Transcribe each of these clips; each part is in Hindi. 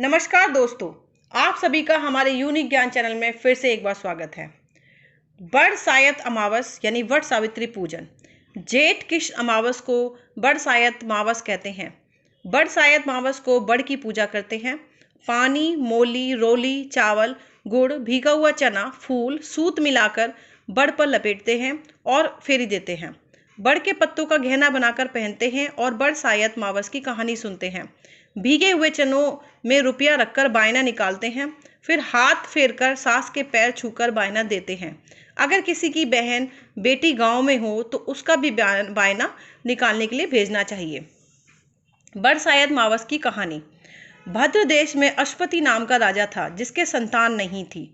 नमस्कार दोस्तों, आप सभी का हमारे यूनिक ज्ञान चैनल में फिर से एक बार स्वागत है। बरसायत अमावस यानी वट सावित्री पूजन। जेठ की अमावस को बरसायत मावस कहते हैं। बरसायत मावस को बड़ की पूजा करते हैं। पानी, मोली, रोली, चावल, गुड़, भीगा हुआ चना, फूल, सूत मिलाकर बड़ पर लपेटते हैं और फेरी देते हैं। बड़ के पत्तों का गहना बनाकर पहनते हैं और बरसायत मावस की कहानी सुनते हैं। भीगे हुए चनों में रुपया रखकर बायना निकालते हैं, फिर हाथ फेरकर सास के पैर छूकर बायना देते हैं। अगर किसी की बहन बेटी गांव में हो तो उसका भी बायना निकालने के लिए भेजना चाहिए। बरसायत मावस की कहानी। भद्र देश में अश्वति नाम का राजा था जिसके संतान नहीं थी।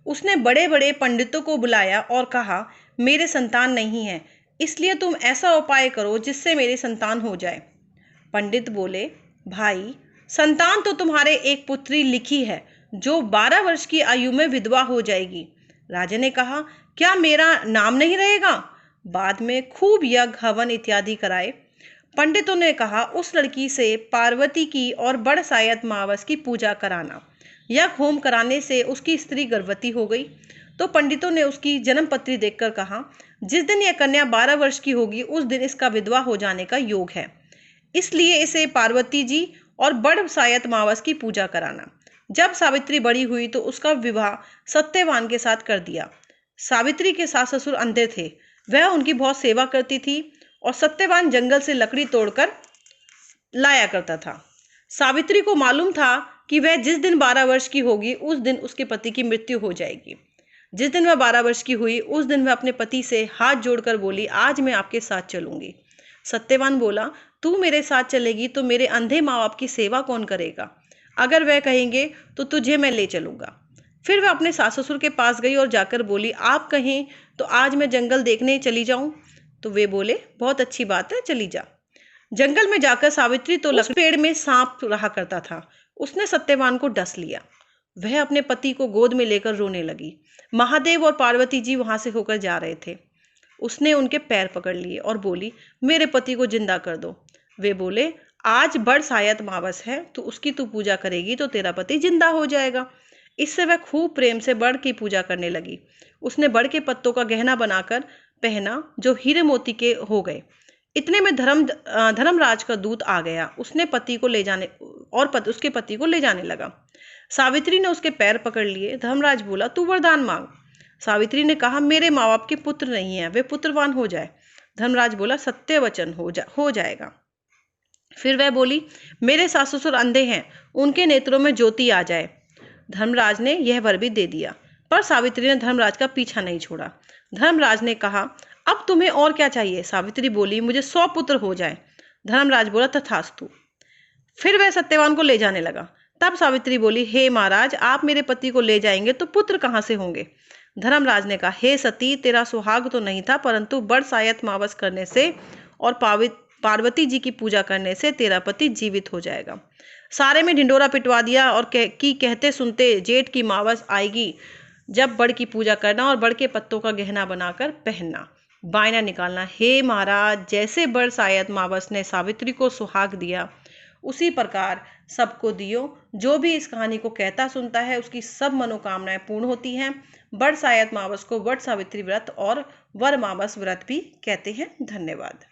उसने बड़े बड़े पंडितों को बुलाया और कहा, मेरे संतान नहीं है, इसलिए तुम ऐसा उपाय करो जिससे मेरी संतान हो जाए। पंडित बोले, भाई, संतान तो तुम्हारे एक पुत्री लिखी है जो 12 वर्ष की आयु में विधवा हो जाएगी। राजा ने कहा, क्या मेरा नाम नहीं रहेगा? बाद में खूब यज्ञ हवन इत्यादि कराए। पंडितों ने कहा, उस लड़की से पार्वती की और बरसायत मावस की पूजा कराना। यज्ञ होम कराने से उसकी स्त्री गर्भवती हो गई। तो पंडितों ने उसकी जन्म पत्री देखकर कहा, जिस दिन यह कन्या 12 वर्ष की होगी उस दिन इसका विधवा हो जाने का योग है, इसलिए इसे पार्वती जी और बरसायत मावस की पूजा कराना। जब सावित्री बड़ी हुई तो उसका विवाह सत्यवान के साथ कर दिया। सावित्री के सास ससुर अंधे थे, वह उनकी बहुत सेवा करती थी और सत्यवान जंगल से लकड़ी तोड़कर लाया करता था। सावित्री को मालूम था कि वह जिस दिन 12 वर्ष की होगी उस दिन उसके पति की मृत्यु हो जाएगी। जिस दिन वह 12 वर्ष की हुई उस दिन वह अपने पति से हाथ जोड़कर बोली, आज मैं आपके साथ चलूंगी। सत्यवान बोला, तू मेरे साथ चलेगी तो मेरे अंधे माँ बाप की सेवा कौन करेगा? अगर वह कहेंगे तो तुझे मैं ले चलूंगा। फिर वह अपने सास ससुर के पास गई और जाकर बोली, आप कहें तो आज मैं जंगल देखने चली जाऊं? तो वे बोले, बहुत अच्छी बात है, चली जा। जंगल में जाकर सावित्री तो उस पेड़ में सांप रहा करता था। उसने सत्यवान को डस लिया। वह अपने पति को गोद में लेकर रोने लगी। महादेव और पार्वती जी वहां से होकर जा रहे थे। उसने उनके पैर पकड़ लिए और बोली, मेरे पति को जिंदा कर दो। वे बोले, आज बरसायत मावस है तो उसकी तू पूजा करेगी तो तेरा पति जिंदा हो जाएगा। इससे वह खूब प्रेम से बड़ की पूजा करने लगी। उसने बड़ के पत्तों का गहना बनाकर पहना जो हीरे मोती के हो गए। इतने में धर्मराज का दूत आ गया। उसने पति को ले जाने और उसके पति को ले जाने लगा। सावित्री ने उसके पैर पकड़ लिए। धर्मराज बोला, तू वरदान मांग। सावित्री ने कहा, मेरे माँ बाप के पुत्र नहीं है, वे पुत्रवान हो जाए। धर्मराज बोला, सत्य वचन हो जाएगा। फिर वह बोली, मेरे सास ससुर अंधे हैं, उनके नेत्रों में ज्योति आ जाए। धर्मराज ने यह वर भी दे दिया, पर सावित्री ने धर्मराज का पीछा नहीं छोड़ा। धर्मराज ने कहा, अब तुम्हें और क्या चाहिए? सावित्री बोली, मुझे 100 पुत्र हो जाए। धर्मराज बोला, तथास्तु। फिर वह सत्यवान को ले जाने लगा। तब सावित्री बोली, हे महाराज, आप मेरे पति को ले जाएंगे तो पुत्र कहाँ से होंगे? धर्मराज ने कहा, हे सती, तेरा सुहाग तो नहीं था, परंतु बरसायत मावस करने से और पार्वती जी की पूजा करने से तेरा पति जीवित हो जाएगा। सारे में ढिंडोरा पिटवा दिया और कहते सुनते जेठ की मावस आएगी जब बड़ की पूजा करना और बड़ के पत्तों का गहना बनाकर पहनना, बायना निकालना। हे महाराज, जैसे बरसायत मावस ने सावित्री को सुहाग दिया उसी प्रकार सबको दियो। जो भी इस कहानी को कहता सुनता है उसकी सब मनोकामनाएं पूर्ण होती हैं। बरसायत मावस को वट सावित्री व्रत और वर मावस व्रत भी कहते हैं। धन्यवाद।